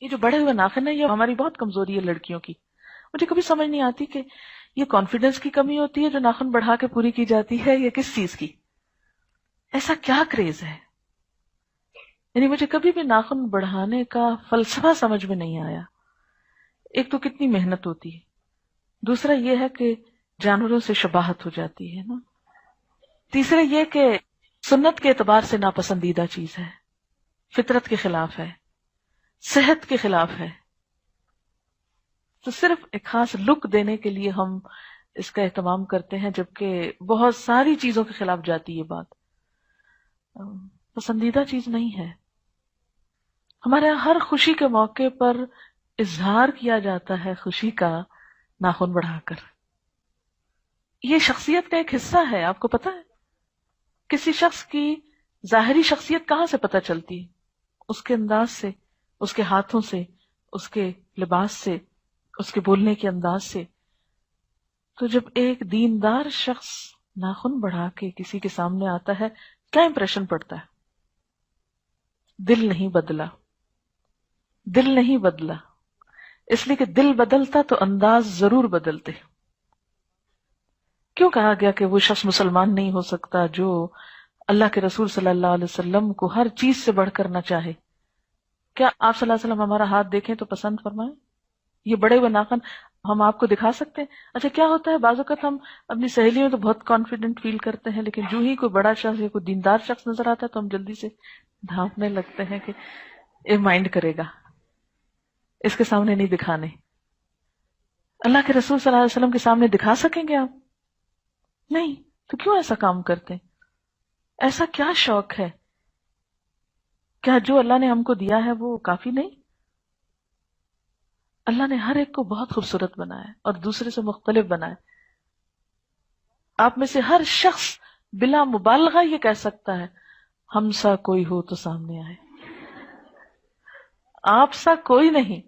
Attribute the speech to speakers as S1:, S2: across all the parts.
S1: یہ جو بڑے ہوئے ناخن ہے یہ ہماری بہت کمزوری ہے لڑکیوں کی. مجھے کبھی سمجھ نہیں آتی کہ یہ کانفیڈنس کی کمی ہوتی ہے جو ناخن بڑھا کے پوری کی جاتی ہے یا کس چیز کی. ایسا کیا کریز ہے؟ یعنی مجھے کبھی بھی ناخن بڑھانے کا فلسفہ سمجھ میں نہیں آیا. ایک تو کتنی محنت ہوتی ہے، دوسرا یہ ہے کہ جانوروں سے شباہت ہو جاتی ہے نا، تیسرا یہ کہ سنت کے اعتبار سے ناپسندیدہ چیز ہے، فطرت کے خلاف ہے، صحت کے خلاف ہے. تو صرف ایک خاص لک دینے کے لیے ہم اس کا اہتمام کرتے ہیں، جبکہ بہت ساری چیزوں کے خلاف جاتی ہے بات. پسندیدہ چیز نہیں ہے. ہمارے یہاں ہر خوشی کے موقع پر اظہار کیا جاتا ہے خوشی کا ناخن بڑھا کر. یہ شخصیت کا ایک حصہ ہے. آپ کو پتا ہے کسی شخص کی ظاہری شخصیت کہاں سے پتہ چلتی ہے؟ اس کے انداز سے، اس کے ہاتھوں سے، اس کے لباس سے، اس کے بولنے کے انداز سے. تو جب ایک دیندار شخص ناخن بڑھا کے کسی کے سامنے آتا ہے کیا امپریشن پڑتا ہے؟ دل نہیں بدلا، دل نہیں بدلا، اس لیے کہ دل بدلتا تو انداز ضرور بدلتے. کیوں کہا گیا کہ وہ شخص مسلمان نہیں ہو سکتا جو اللہ کے رسول صلی اللہ علیہ وسلم کو ہر چیز سے بڑھ کر نہ چاہے؟ کیا آپ صلی اللہ علیہ وسلم ہمارا ہاتھ دیکھیں تو پسند فرمائیں؟ یہ بڑے ہوئے ناخن ہم آپ کو دکھا سکتے ہیں؟ اچھا کیا ہوتا ہے بعض اوقات ہم اپنی سہیلیوں میں تو بہت کانفیڈنٹ فیل کرتے ہیں، لیکن جو ہی کوئی بڑا شخص یا کوئی دیندار شخص نظر آتا ہے تو ہم جلدی سے ڈھانپنے لگتے ہیں کہ یہ مائنڈ کرے گا، اس کے سامنے نہیں دکھانے. اللہ کے رسول صلی اللہ علیہ وسلم کے سامنے دکھا سکیں گے آپ؟ نہیں. تو کیوں ایسا کام کرتے ہیں؟ ایسا کیا شوق ہے؟ کیا جو اللہ نے ہم کو دیا ہے وہ کافی نہیں؟ اللہ نے ہر ایک کو بہت خوبصورت بنایا اور دوسرے سے مختلف بنایا. آپ میں سے ہر شخص بلا مبالغہ یہ کہہ سکتا ہے ہم سا کوئی ہو تو سامنے آئے. آپ سا کوئی نہیں،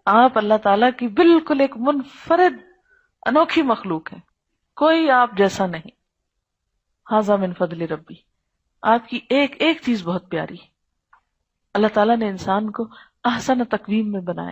S1: آپ اللہ تعالیٰ کی بالکل ایک منفرد انوکھی مخلوق ہے، کوئی آپ جیسا نہیں. ھذا من فضل ربی. آپ کی ایک ایک چیز بہت پیاری. اللہ تعالیٰ نے انسان کو احسن تقویم میں بنایا.